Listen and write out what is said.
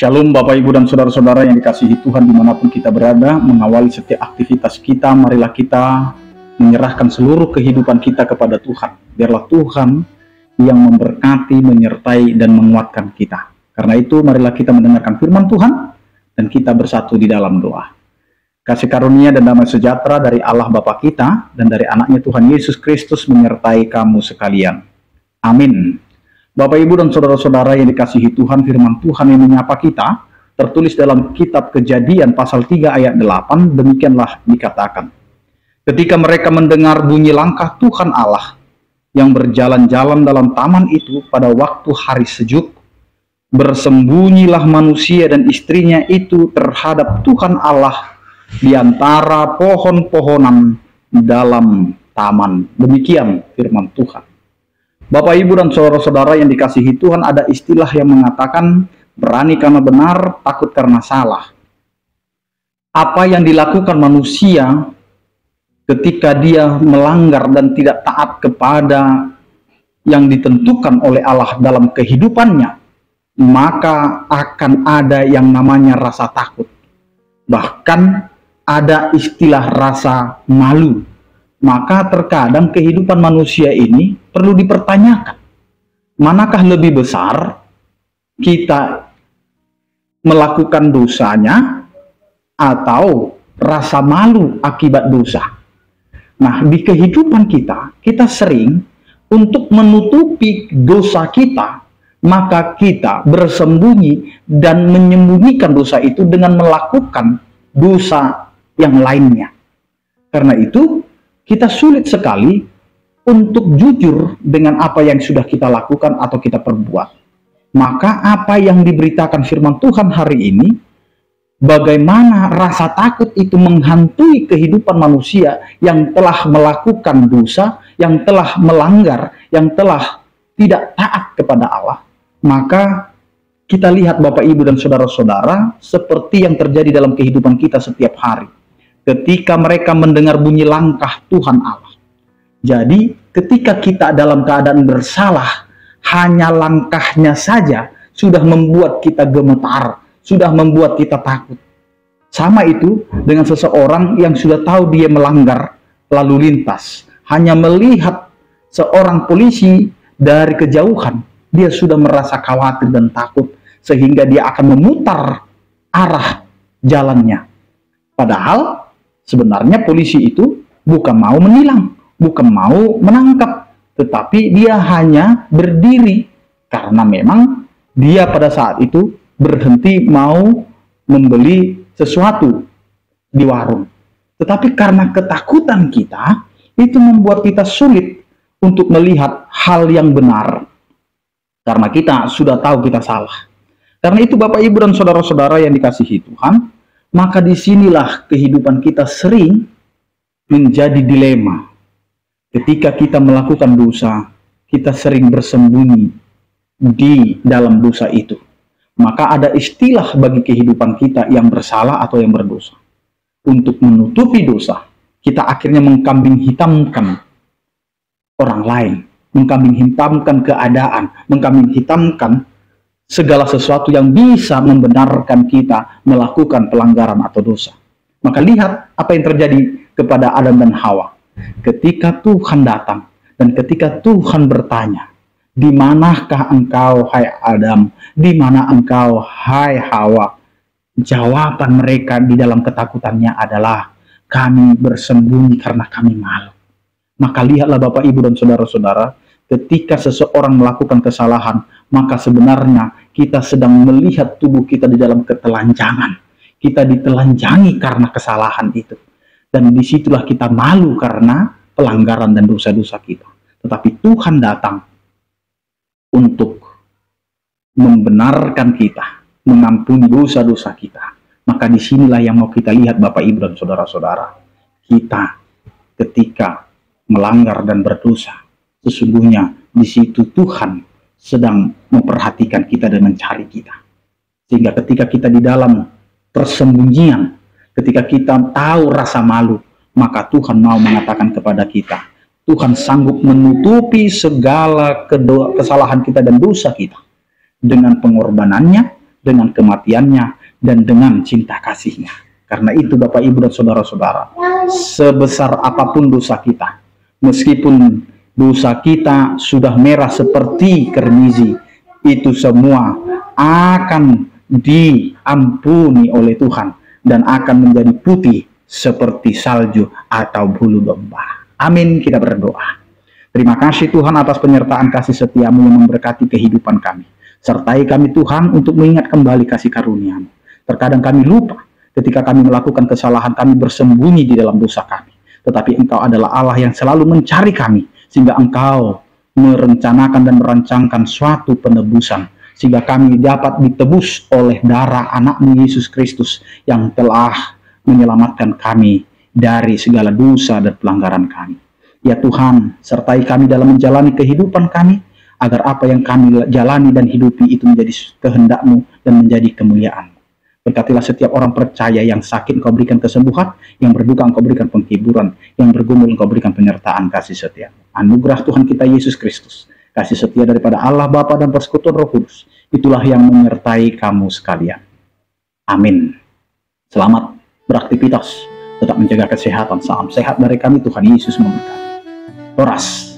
Shalom Bapak Ibu dan Saudara-saudara yang dikasihi Tuhan dimanapun kita berada. Mengawali setiap aktivitas kita, marilah kita menyerahkan seluruh kehidupan kita kepada Tuhan. Biarlah Tuhan yang memberkati, menyertai, dan menguatkan kita. Karena itu marilah kita mendengarkan firman Tuhan dan kita bersatu di dalam doa. Kasih karunia dan damai sejahtera dari Allah Bapa kita dan dari anaknya Tuhan Yesus Kristus menyertai kamu sekalian. Amin. Bapak, Ibu, dan Saudara-saudara yang dikasihi Tuhan, firman Tuhan yang menyapa kita, tertulis dalam kitab Kejadian pasal 3 ayat 8, demikianlah dikatakan. Ketika mereka mendengar bunyi langkah Tuhan Allah yang berjalan-jalan dalam taman itu pada waktu hari sejuk, bersembunyilah manusia dan istrinya itu terhadap Tuhan Allah di antara pohon-pohonan dalam taman. Demikian firman Tuhan. Bapak, Ibu, dan Saudara-saudara yang dikasihi Tuhan, ada istilah yang mengatakan berani karena benar, takut karena salah. Apa yang dilakukan manusia ketika dia melanggar dan tidak taat kepada yang ditentukan oleh Allah dalam kehidupannya, maka akan ada yang namanya rasa takut. Bahkan ada istilah rasa malu. Maka terkadang kehidupan manusia ini perlu dipertanyakan. Manakah lebih besar kita melakukan dosanya atau rasa malu akibat dosa? Nah, di kehidupan kita sering untuk menutupi dosa kita, maka kita bersembunyi dan menyembunyikan dosa itu dengan melakukan dosa yang lainnya. Karena itu, kita sulit sekali untuk jujur dengan apa yang sudah kita lakukan atau kita perbuat. Maka apa yang diberitakan firman Tuhan hari ini, bagaimana rasa takut itu menghantui kehidupan manusia yang telah melakukan dosa, yang telah melanggar, yang telah tidak taat kepada Allah. Maka kita lihat Bapak, Ibu, dan Saudara-saudara, seperti yang terjadi dalam kehidupan kita setiap hari. Ketika mereka mendengar bunyi langkah Tuhan Allah. Jadi ketika kita dalam keadaan bersalah, hanya langkahnya saja sudah membuat kita gemetar, sudah membuat kita takut. Sama itu dengan seseorang yang sudah tahu dia melanggar lalu lintas. Hanya melihat seorang polisi dari kejauhan, dia sudah merasa khawatir dan takut, sehingga dia akan memutar arah jalannya. Padahal sebenarnya polisi itu bukan mau menilang, bukan mau menangkap, tetapi dia hanya berdiri karena memang dia pada saat itu berhenti mau membeli sesuatu di warung. Tetapi karena ketakutan kita, itu membuat kita sulit untuk melihat hal yang benar. Karena kita sudah tahu kita salah. Karena itu Bapak, Ibu, dan Saudara-saudara yang dikasihi Tuhan, maka disinilah kehidupan kita sering menjadi dilema. Ketika kita melakukan dosa, kita sering bersembunyi di dalam dosa itu. Maka ada istilah bagi kehidupan kita yang bersalah atau yang berdosa. Untuk menutupi dosa, kita akhirnya mengkambing hitamkan orang lain, mengkambing hitamkan keadaan, mengkambing hitamkan segala sesuatu yang bisa membenarkan kita melakukan pelanggaran atau dosa. Maka lihat apa yang terjadi kepada Adam dan Hawa. Ketika Tuhan datang dan ketika Tuhan bertanya, "Di manakah engkau, hai Adam? Di mana engkau, hai Hawa?" Jawaban mereka di dalam ketakutannya adalah, "Kami bersembunyi karena kami malu." Maka lihatlah Bapak, Ibu, dan Saudara-saudara, ketika seseorang melakukan kesalahan, maka sebenarnya kita sedang melihat tubuh kita di dalam ketelanjangan. Kita ditelanjangi karena kesalahan itu. Dan disitulah kita malu karena pelanggaran dan dosa-dosa kita. Tetapi Tuhan datang untuk membenarkan kita, mengampuni dosa-dosa kita. Maka disinilah yang mau kita lihat Bapak, Ibu, dan Saudara-saudara. Kita ketika melanggar dan berdosa, sesungguhnya di situ Tuhan sedang memperhatikan kita dan mencari kita. Sehingga ketika kita di dalam persembunyian, ketika kita tahu rasa malu, maka Tuhan mau mengatakan kepada kita, Tuhan sanggup menutupi segala kesalahan kita dan dosa kita dengan pengorbanannya, dengan kematiannya dan dengan cinta kasihnya. Karena itu Bapak, Ibu, dan saudara-saudara, sebesar apapun dosa kita, meskipun dosa kita sudah merah seperti kermizi, itu semua akan diampuni oleh Tuhan dan akan menjadi putih seperti salju atau bulu domba. Amin. Kita berdoa. Terima kasih Tuhan atas penyertaan kasih setiamu yang memberkati kehidupan kami. Sertai kami Tuhan untuk mengingat kembali kasih karunia-Mu. Terkadang kami lupa ketika kami melakukan kesalahan, kami bersembunyi di dalam dosa kami. Tetapi Engkau adalah Allah yang selalu mencari kami, sehingga Engkau merencanakan dan merancangkan suatu penebusan, sehingga kami dapat ditebus oleh darah anak-Mu Yesus Kristus yang telah menyelamatkan kami dari segala dosa dan pelanggaran kami. Ya Tuhan, sertai kami dalam menjalani kehidupan kami, agar apa yang kami jalani dan hidupi itu menjadi kehendak-Mu dan menjadi kemuliaan. Berkatilah setiap orang percaya yang sakit, Engkau berikan kesembuhan, yang berduka Engkau berikan penghiburan, yang bergumul Engkau berikan penyertaan kasih setia. Anugerah Tuhan kita Yesus Kristus, kasih setia daripada Allah Bapa dan persekutuan Roh Kudus, itulah yang menyertai kamu sekalian. Amin. Selamat beraktivitas, tetap menjaga kesehatan. Salam sehat dari kami, Tuhan Yesus memberkati. Horas.